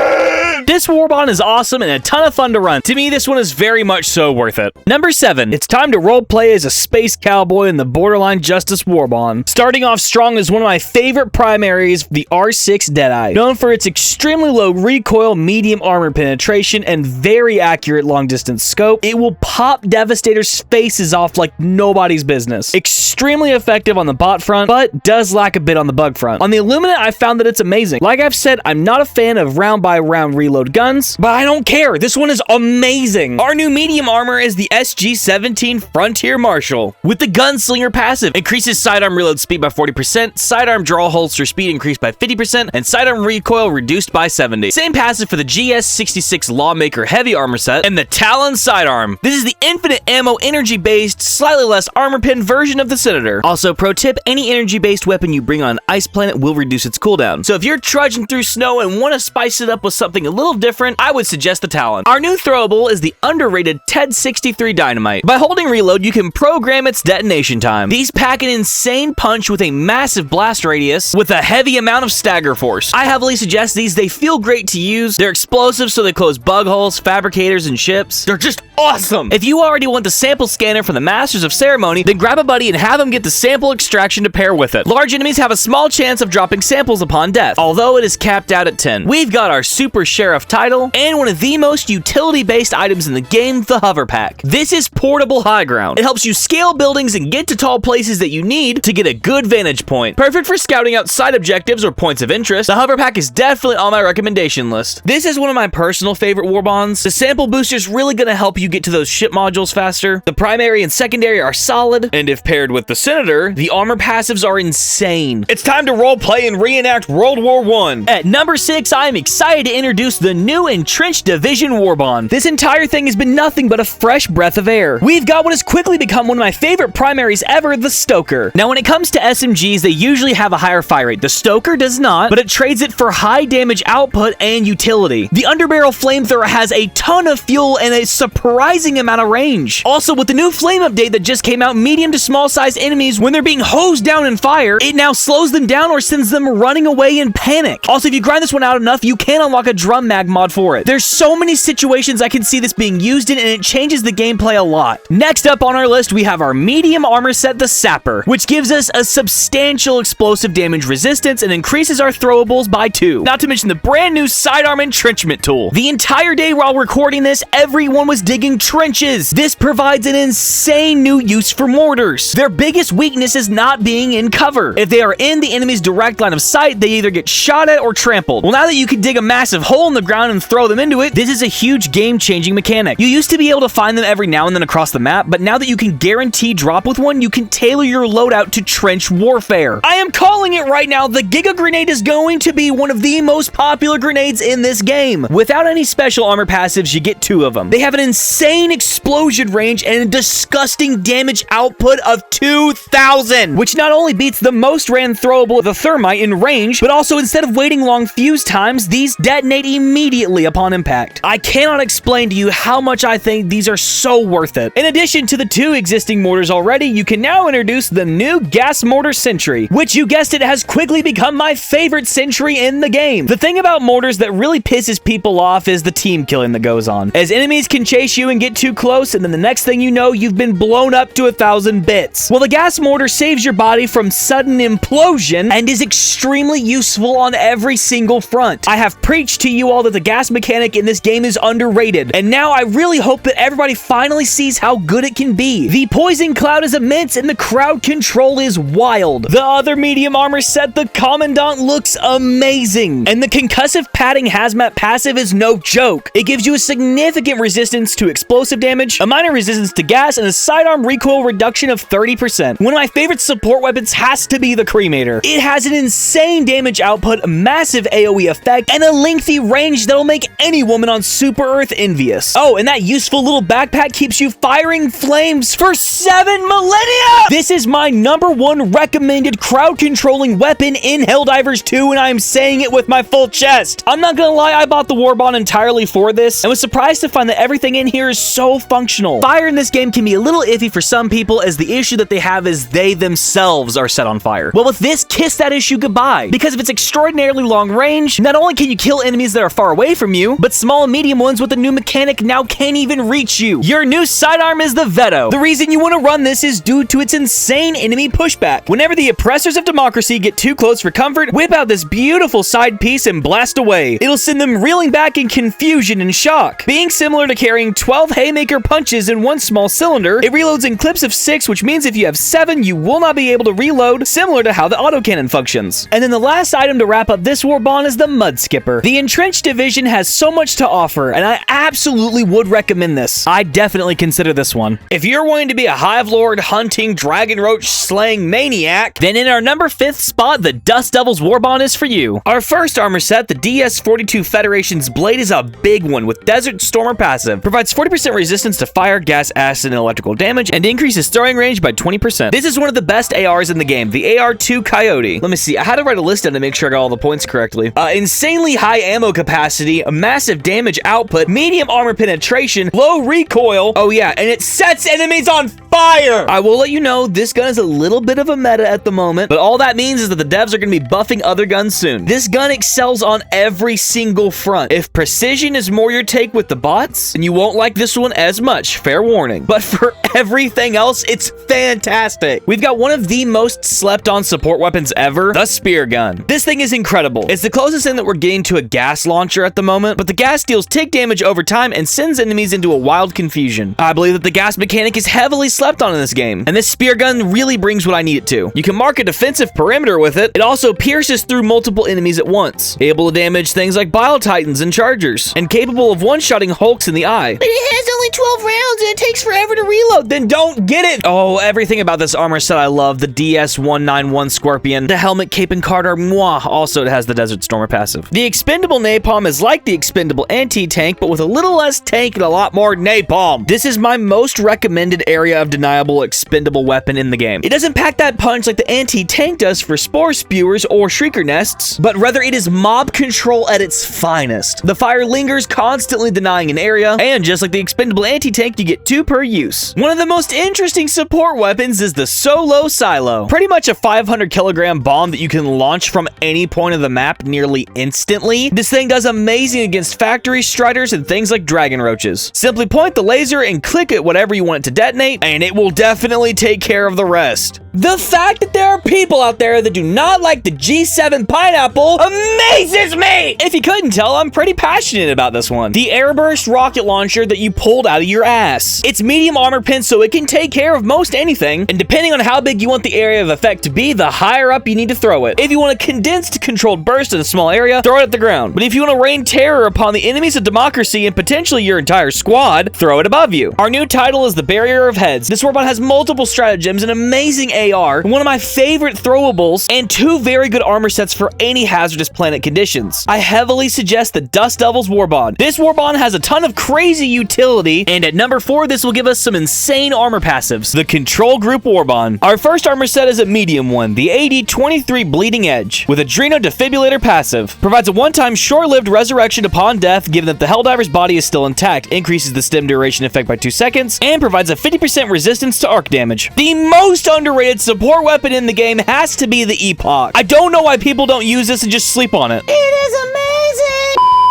This Warbond is awesome and a ton of fun to run. To me, this one is very much so worth it. Number 7, it's time to roleplay as a space cowboy in the Borderline Justice Warbond. Starting off strong is one of my favorite primaries, the R6 Deadeye. Known for its extremely low recoil, medium armor penetration, and very accurate long-distance scope, it will pop Devastator's faces off like nobody's business. Extremely effective on the bot front, but does lack a bit on the bug front. On the Illuminate, I found that it's amazing. Like I've said, I'm not a fan of round-by-round reload guns, but I don't care. This one is amazing. Our new medium armor is the SG-17 Frontier Marshal with the Gunslinger passive. Increases sidearm reload speed by 40%, sidearm draw holster speed increased by 50%, and sidearm recoil reduced by 70%. Same passive for the GS-66 Lawmaker heavy armor set and the Talon sidearm. This is the infinite ammo energy-based, slightly less armor pin version of the Senator. Also, pro tip, any energy-based weapon you bring on an ice planet will reduce its cooldown. So if you're trudging through snow and want to spice it up with something a little different, I would suggest the Talon. Our new throwable is the underrated TED-63 Dynamite. By holding reload, you can program its detonation time. These pack an insane punch with a massive blast radius with a heavy amount of stagger force. I heavily suggest these. They feel great to use. They're explosive, so they close bug holes, fabricators, and ships. They're just awesome. If you already want the sample scanner from the Masters of Ceremony, then grab a buddy and have them get the sample extraction to pair with it. Large enemies have a small chance of dropping samples upon death, although it is capped out at 10. We've got our Super Sheriff title, and one of the most utility-based items in the game, the Hover Pack. This is portable high ground. It helps you scale buildings and get to tall places that you need to get a good vantage point. Perfect for scouting out side objectives or points of interest, the Hover Pack is definitely on my recommendation list. This is one of my personal favorite Warbonds. The sample booster is really going to help you you get to those ship modules faster. The primary and secondary are solid, and if paired with the Senator, the armor passives are insane. It's time to roleplay and reenact World War I. At number 6, I am excited to introduce the new Entrenched Division Warbond. This entire thing has been nothing but a fresh breath of air. We've got what has quickly become one of my favorite primaries ever, the Stoker. Now, when it comes to SMGs, they usually have a higher fire rate. The Stoker does not, but it trades it for high damage output and utility. The underbarrel flamethrower has a ton of fuel and a surprising amount of range. Also, with the new flame update that just came out, medium to small size enemies, when they're being hosed down in fire, it now slows them down or sends them running away in panic. Also, if you grind this one out enough, you can unlock a drum mag mod for it. There's so many situations I can see this being used in, and it changes the gameplay a lot. Next up on our list, we have our medium armor set, the Sapper, which gives us a substantial explosive damage resistance and increases our throwables by 2. Not to mention the brand new sidearm entrenchment tool. The entire day while recording this, everyone was digging trenches. This provides an insane new use for mortars. Their biggest weakness is not being in cover. If they are in the enemy's direct line of sight, they either get shot at or trampled. Well, now that you can dig a massive hole in the ground and throw them into it, this is a huge game-changing mechanic. You used to be able to find them every now and then across the map, but now that you can guarantee drop with one, you can tailor your loadout to trench warfare. I am calling it right now, the Giga Grenade is going to be one of the most popular grenades in this game. Without any special armor passives, you get 2 of them. They have an insane explosion range and a disgusting damage output of 2,000, which not only beats the most ran throwable of the Thermite in range, but also instead of waiting long fuse times, these detonate immediately upon impact. I cannot explain to you how much I think these are so worth it. In addition to the 2 existing mortars already, you can now introduce the new gas mortar Sentry, which, you guessed it, has quickly become my favorite sentry in the game. The thing about mortars that really pisses people off is the team killing that goes on, as enemies can chase you and get too close, and then the next thing you know, you've been blown up to 1,000 bits. Well, the gas mortar saves your body from sudden implosion and is extremely useful on every single front. I have preached to you all that the gas mechanic in this game is underrated, and now I really hope that everybody finally sees how good it can be. The poison cloud is immense and the crowd control is wild. The other medium armor set, the Commandant, looks amazing, and the concussive padding hazmat passive is no joke. It gives you a significant resistance to explosive damage, a minor resistance to gas, and a sidearm recoil reduction of 30%. One of my favorite support weapons has to be the Cremator. It has an insane damage output, a massive AoE effect, and a lengthy range that'll make any woman on Super Earth envious. Oh, and that useful little backpack keeps you firing flames for 7 millennia! This is my #1 recommended crowd-controlling weapon in Helldivers 2, and I'm saying it with my full chest. I'm not gonna lie, I bought the Warbond entirely for this, and was surprised to find that everything in here is so functional. Fire in this game can be a little iffy for some people, as the issue that they have is they themselves are set on fire. Well, with this, kiss that issue goodbye, because of its extraordinarily long range, not only can you kill enemies that are far away from you, but small and medium ones with the new mechanic now can't even reach you. Your new sidearm is the Veto. The reason you want to run this is due to its insane enemy pushback. Whenever the oppressors of democracy get too close for comfort, whip out this beautiful side piece and blast away. It'll send them reeling back in confusion and shock. Being similar to carrying 12 haymaker punches in one small cylinder, it reloads in clips of 6, which means if you have 7, you will not be able to reload, similar to how the autocannon functions. And then the last item to wrap up this Warbond is the Mud Skipper. The Entrenched Division has so much to offer, and I absolutely would recommend this. I definitely consider this one. If you're wanting to be a Hive Lord hunting, dragon roach slaying maniac, then in our #5 spot, the Dust Devils Warbond is for you. Our first armor set, the DS-42 Federation's Blade, is a big one with Desert Stormer passive. Provides 40% resistance to fire, gas, acid, and electrical damage, and increases throwing range by 20%. This is one of the best ARs in the game, the AR-2 Coyote. Let me see, I had to write a list down to make sure I got all the points correctly. Insanely high ammo capacity, a massive damage output, medium armor penetration, low recoil, oh yeah, and it sets enemies on fire! I will let you know, this gun is a little bit of a meta at the moment, but all that means is that the devs are going to be buffing other guns soon. This gun excels on every single front. If precision is more your take with the bots, then you won't like this one as much, fair warning. But for everything else, it's fantastic. We've got one of the most slept on support weapons ever, the Spear Gun. This thing is incredible. It's the closest thing that we're getting to a gas launcher at the moment, but the gas deals tick damage over time and sends enemies into a wild confusion. I believe that the gas mechanic is heavily slept on in this game, and this Spear Gun really brings what I need it to. You can mark a defensive perimeter with it. It also pierces through multiple enemies at once, able to damage things like Bile Titans and Chargers, and capable of one-shotting Hulks in the eye. But it has only 12 rounds and it takes forever to reload. Then don't get it. Oh, everything about this armor set I love. The DS-191 Scorpion, the helmet, cape, and card are mwah. Also, it has the Desert Stormer passive. The expendable napalm is like the expendable anti-tank, but with a little less tank and a lot more napalm. This is my most recommended area of deniable expendable weapon in the game. It doesn't pack that punch like the anti-tank does for spore spewers or shrieker nests, but rather it is mob control at its finest. The fire lingers, constantly denying an area, and just like the expendable anti-tank, you get 2 per use. One of the most interesting support weapons is the Solo Silo. Pretty much a 500 kilogram bomb that you can launch from any point of the map nearly instantly. This thing does amazing against factory striders and things like dragon roaches. Simply point the laser and click it whatever you want it to detonate, and it will definitely take care of the rest. The fact that there are people out there that do not like the G7 Pineapple amazes me! If you couldn't tell, I'm pretty passionate about this one. The Airburst rocket launcher that you pulled out of your ass. It's medium armor pin, so it can take care of most anything, and depending on how big you want the area of effect to be, the higher up you need to throw it. If you want a condensed controlled burst in a small area, throw it at the ground. But if you want to rain terror upon the enemies of democracy and potentially your entire squad, throw it above you. Our new title is the Barrier of Heads. This Warbond has multiple stratagems, an amazing AR, one of my favorite throwables, and 2 very good armor sets for any hazardous planet conditions. I heavily suggest the Dust Devils Warbond. This Warbond has a ton of crazy utility, and at number 4, this will give us some insane armor passives, the Control Group Warbond. Our first armor set is a medium one, the AD-23 Bleeding Edge, with Adreno Defibrillator passive. Provides a one-time short-lived resurrection upon death, given that the Helldiver's body is still intact, increases the stim duration effect by 2 seconds, and provides a 50% resistance to arc damage. The most underrated support weapon in the game has to be the Epoch. I don't know why people don't use this and just sleep on it. It is amazing!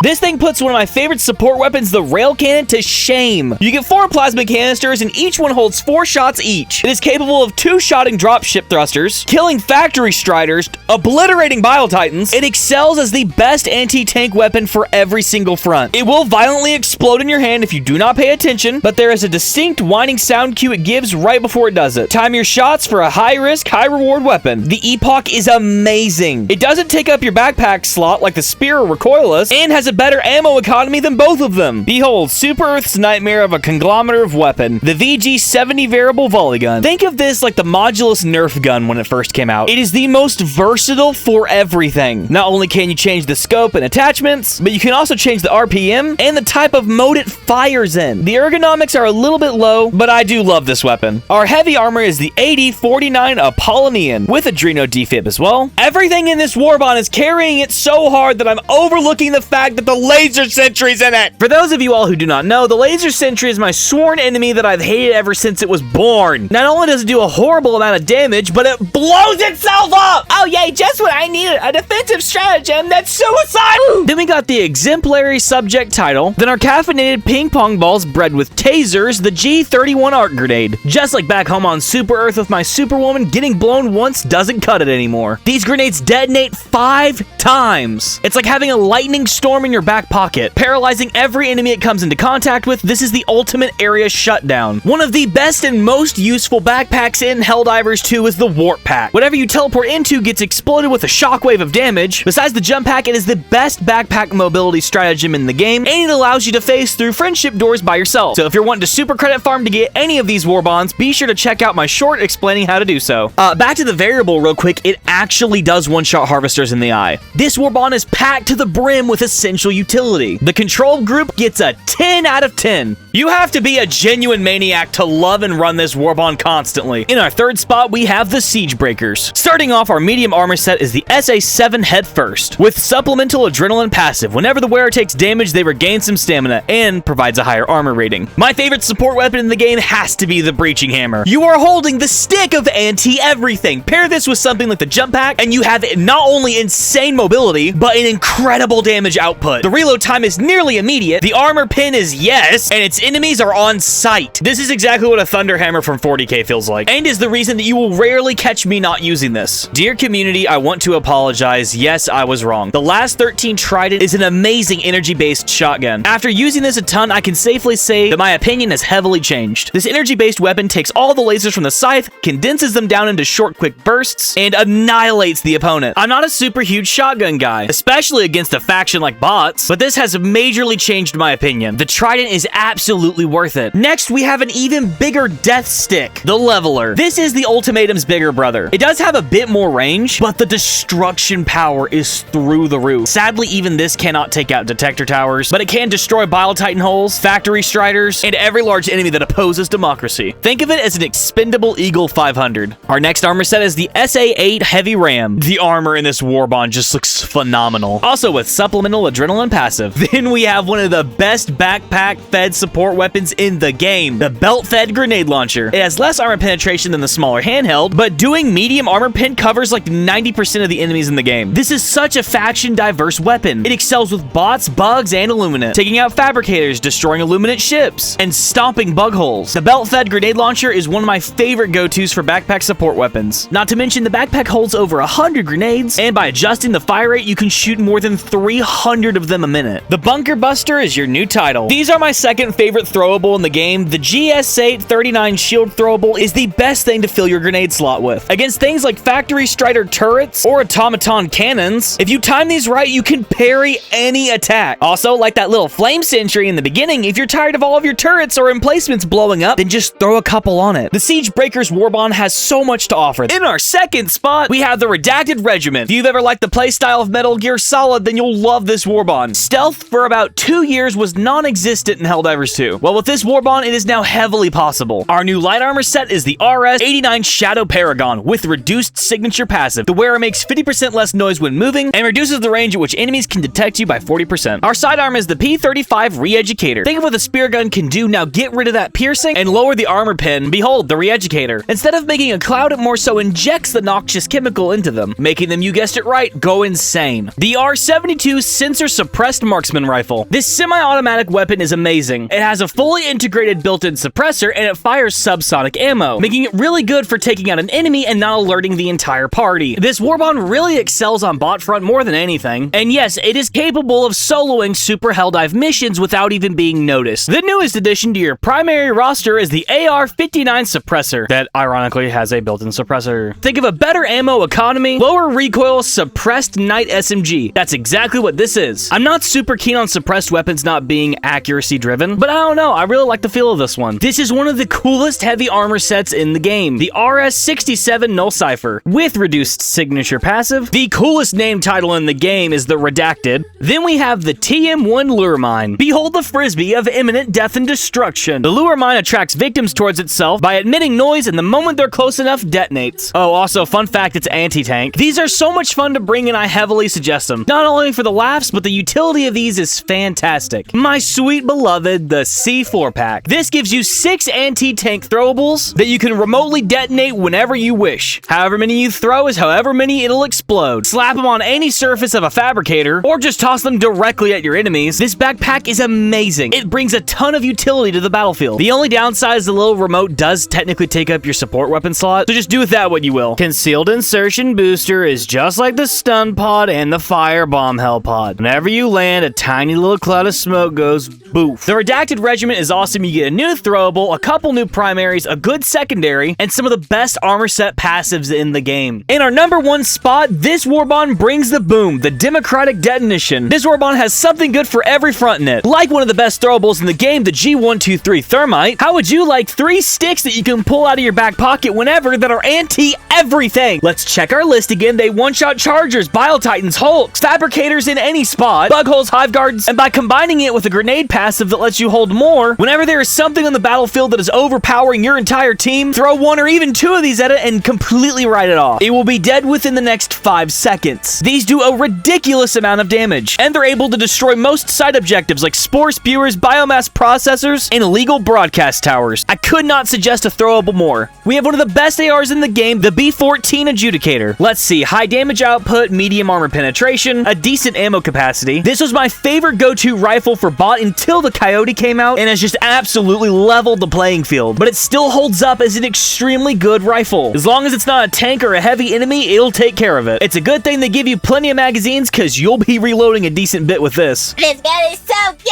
This thing puts one of my favorite support weapons, the Rail Cannon, to shame. You get 4 plasma canisters, and each one holds 4 shots each. It is capable of 2-shotting dropship thrusters, killing factory striders, obliterating bile titans. It excels as the best anti-tank weapon for every single front. It will violently explode in your hand if you do not pay attention, but there is a distinct whining sound cue it gives right before it does it. Time your shots for a high-risk, high-reward weapon. The Epoch is amazing. It doesn't take up your backpack slot like the Spear or Recoilless, and has a better ammo economy than both of them. Behold, Super Earth's nightmare of a conglomerate of weapon, the VG-70 variable volley gun. Think of this like the Modulus Nerf gun when it first came out. It is the most versatile for everything. Not only can you change the scope and attachments, but you can also change the RPM and the type of mode it fires in. The ergonomics are a little bit low, but I do love this weapon. Our heavy armor is the AD-49 Apollonian, with Adreno defib as well. Everything in this Warbond is carrying it so hard that I'm overlooking the fact that the laser sentry's in it. For those of you all who do not know, the laser sentry is my sworn enemy that I've hated ever since it was born. Not only does it do a horrible amount of damage, but it blows itself up. Oh yay, just what I needed, a defensive stratagem that's suicide. Then we got the exemplary subject title, then our caffeinated ping pong balls bred with tasers, the G31 arc grenade. Just like back home on Super Earth with my Superwoman, getting blown once doesn't cut it anymore. These grenades detonate 5 times. It's like having a lightning storm in your back pocket, paralyzing every enemy it comes into contact with. This is the ultimate area shutdown. One of the best and most useful backpacks in Helldivers 2 is the Warp Pack. Whatever you teleport into gets exploded with a shockwave of damage. Besides the jump pack, it is the best backpack mobility stratagem in the game, and it allows you to phase through friendship doors by yourself. So if you're wanting to super credit farm to get any of these Warbonds, be sure to check out my short explaining how to do so. Back to the variable real quick, it actually does one-shot harvesters in the eye. This Warbond is packed to the brim with essential utility. The control group gets a 10 out of 10. You have to be a genuine maniac to love and run this Warbond constantly. In our third spot, we have the Siege Breakers. Starting off, our medium armor set is the SA-7 Head First, with supplemental adrenaline passive. Whenever the wearer takes damage, they regain some stamina and provides a higher armor rating. My favorite support weapon in the game has to be the Breaching Hammer. You are holding the stick of anti-everything. Pair this with something like the Jump Pack, and you have not only insane mobility, but an incredible damage output. The reload time is nearly immediate, the armor pin is yes, and its enemies are on sight. This is exactly what a Thunder Hammer from 40k feels like, and is the reason that you will rarely catch me not using this. Dear community, I want to apologize. Yes, I was wrong. The last 13 Trident is an amazing energy-based shotgun. After using this a ton, I can safely say that my opinion has heavily changed. This energy-based weapon takes all the lasers from the scythe, condenses them down into short, quick bursts, and annihilates the opponent. I'm not a super huge shotgun guy, especially against a faction like Bob bots, but this has majorly changed my opinion. The Trident is absolutely worth it. Next, we have an even bigger death stick, the Leveler. This is the Ultimatum's bigger brother. It does have a bit more range, but the destruction power is through the roof. Sadly, even this cannot take out detector towers, but it can destroy Bile Titan holes, factory striders, and every large enemy that opposes democracy. Think of it as an expendable Eagle 500. Our next armor set is the SA-8 Heavy Ram. The armor in this Warbond just looks phenomenal. Also with supplemental adrenaline passive. Then we have one of the best backpack-fed support weapons in the game, the belt-fed grenade launcher. It has less armor penetration than the smaller handheld, but doing medium armor pen covers like 90% of the enemies in the game. This is such a faction-diverse weapon. It excels with bots, bugs, and Illuminate, taking out fabricators, destroying Illuminate ships, and stomping bug holes. The belt-fed grenade launcher is one of my favorite go-tos for backpack support weapons. Not to mention the backpack holds over 100 grenades, and by adjusting the fire rate, you can shoot more than 300 of them a minute. The Bunker Buster is your new title. These are my second favorite throwable in the game. The GS-8 39 shield throwable is the best thing to fill your grenade slot with. Against things like factory strider turrets or automaton cannons, if you time these right, you can parry any attack. Also, like that little flame sentry in the beginning, if you're tired of all of your turrets or emplacements blowing up, then just throw a couple on it. The Siege Breakers Warbond has so much to offer. In our second spot, we have the Redacted Regiment. If you've ever liked the playstyle of Metal Gear Solid, then you'll love this Warbond. Stealth for about 2 years was non-existent in Helldivers 2. Well, with this Warbond, it is now heavily possible. Our new light armor set is the RS-89 Shadow Paragon with reduced signature passive. The wearer makes 50% less noise when moving and reduces the range at which enemies can detect you by 40%. Our sidearm is the P-35 Re-Educator. Think of what the spear gun can do. Now get rid of that piercing and lower the armor pen. Behold, the Re-Educator. Instead of making a cloud, it more so injects the noxious chemical into them, making them, you guessed it right, go insane. The R-72 Sensor Suppressed Marksman Rifle. This semi-automatic weapon is amazing. It has a fully integrated built-in suppressor and it fires subsonic ammo, making it really good for taking out an enemy and not alerting the entire party. This Warbond really excels on bot front more than anything, and yes, it is capable of soloing super Helldive missions without even being noticed. The newest addition to your primary roster is the AR-59 Suppressor, that ironically has a built-in suppressor. Think of a better ammo economy, lower recoil, suppressed night SMG. That's exactly what this is. I'm not super keen on suppressed weapons not being accuracy driven, but I don't know, I really like the feel of this one. This is one of the coolest heavy armor sets in the game, the RS-67 Null Cipher, with reduced signature passive. The coolest name title in the game is the Redacted. Then we have the TM-1 Lure Mine. Behold the frisbee of imminent death and destruction. The lure mine attracts victims towards itself by emitting noise, and the moment they're close enough, detonates. Oh, also, fun fact, it's anti-tank. These are so much fun to bring, and I heavily suggest them. Not only for the laughs, but the utility of these is fantastic. My sweet beloved, the C4 pack. This gives you 6 anti-tank throwables that you can remotely detonate whenever you wish. However many you throw is however many it'll explode. Slap them on any surface of a fabricator, or just toss them directly at your enemies. This backpack is amazing. It brings a ton of utility to the battlefield. The only downside is the little remote does technically take up your support weapon slot, so just do with that what you will. Concealed Insertion Booster is just like the stun pod and the firebomb hell pod. Whenever you land, a tiny little cloud of smoke goes boof. The Redacted Regiment is awesome. You get a new throwable, a couple new primaries, a good secondary, and some of the best armor set passives in the game. In our number 1 spot, this Warbond brings the boom, the Democratic Detonation. This Warbond has something good for every front in it. Like one of the best throwables in the game, the G123 Thermite, how would you like 3 sticks that you can pull out of your back pocket whenever that are anti-everything? Let's check our list again. They one-shot Chargers, Bile Titans, Hulks, Fabricators in any spot, Bug Holes, Hive Guards, and by combining it with a grenade passive that lets you hold more, whenever there is something on the battlefield that is overpowering your entire team, throw 1 or even 2 of these at it and completely write it off. It will be dead within the next 5 seconds. These do a ridiculous amount of damage, and they're able to destroy most site objectives like spore spewers, biomass processors, and illegal broadcast towers. I could not suggest a throwable more. We have one of the best ARs in the game, the B-14 Adjudicator. Let's see, high damage output, medium armor penetration, a decent ammo capacity. This was my favorite go-to rifle for bot until the Coyote came out and has just absolutely leveled the playing field, but it still holds up as an extremely good rifle. As long as it's not a tank or a heavy enemy, it'll take care of it. It's a good thing they give you plenty of magazines because you'll be reloading a decent bit with this. This gun is so good!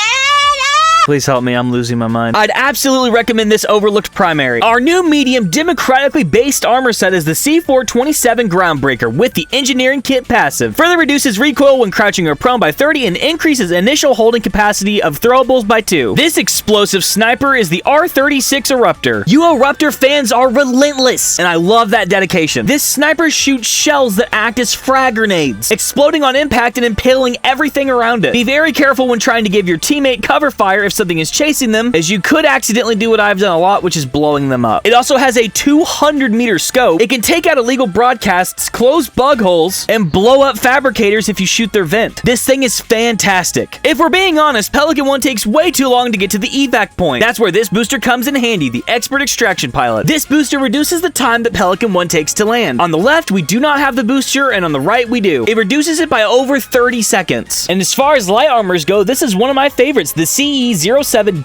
Please help me, I'm losing my mind. I'd absolutely recommend this overlooked primary. Our new medium democratically based armor set is the C427 Groundbreaker with the engineering kit passive. Further reduces recoil when crouching or prone by 30 and increases initial holding capacity of throwables by 2. This explosive sniper is the R36 Eruptor. You Eruptor fans are relentless, and I love that dedication. This sniper shoots shells that act as frag grenades, exploding on impact and impaling everything around it. Be very careful when trying to give your teammate cover fire if something is chasing them, as you could accidentally do what I've done a lot, which is blowing them up. It also has a 200-meter scope. It can take out illegal broadcasts, close bug holes, and blow up fabricators if you shoot their vent. This thing is fantastic. If we're being honest, Pelican 1 takes way too long to get to the evac point. That's where this booster comes in handy, the Expert Extraction Pilot. This booster reduces the time that Pelican 1 takes to land. On the left, we do not have the booster, and on the right, we do. It reduces it by over 30 seconds. And as far as light armors go, this is one of my favorites, the CE-07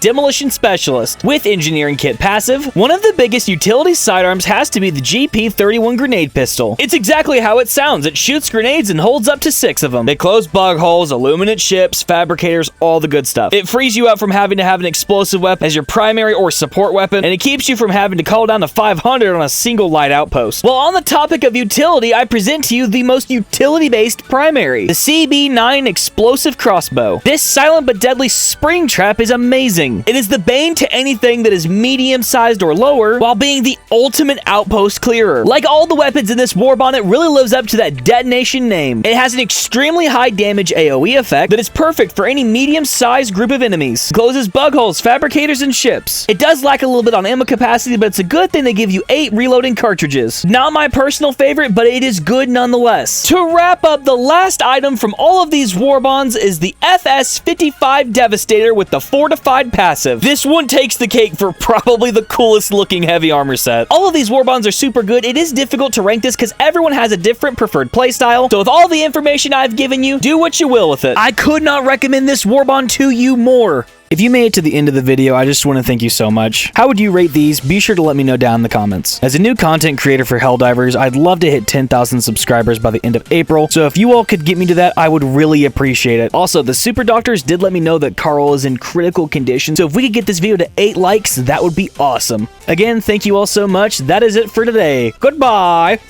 Demolition Specialist. With engineering kit passive, one of the biggest utility sidearms has to be the GP31 grenade pistol. It's exactly how it sounds. It shoots grenades and holds up to 6 of them. They close bug holes, illuminate ships, fabricators, all the good stuff. It frees you up from having to have an explosive weapon as your primary or support weapon, and it keeps you from having to call down to 500 on a single light outpost. Well, on the topic of utility, I present to you the most utility-based primary, the CB9 Explosive Crossbow. This silent but deadly spring trap is amazing. It is the bane to anything that is medium-sized or lower, while being the ultimate outpost clearer. Like all the weapons in this Warbond, it really lives up to that Detonation name. It has an extremely high damage AoE effect that is perfect for any medium-sized group of enemies. It closes bug holes, fabricators, and ships. It does lack a little bit on ammo capacity, but it's a good thing they give you 8 reloading cartridges. Not my personal favorite, but it is good nonetheless. To wrap up, the last item from all of these Warbonds is the FS55 Devastator with the Fortified passive. This one takes the cake for probably the coolest looking heavy armor set. All of these Warbonds are super good. It is difficult to rank this because everyone has a different preferred playstyle. So with all the information I've given you, do what you will with it. I could not recommend this Warbond to you more. If you made it to the end of the video, I just want to thank you so much. How would you rate these? Be sure to let me know down in the comments. As a new content creator for Helldivers, I'd love to hit 10,000 subscribers by the end of April, so if you all could get me to that, I would really appreciate it. Also, the Super Doctors did let me know that Carl is in critical condition, so if we could get this video to 8 likes, that would be awesome. Again, thank you all so much. That is it for today. Goodbye!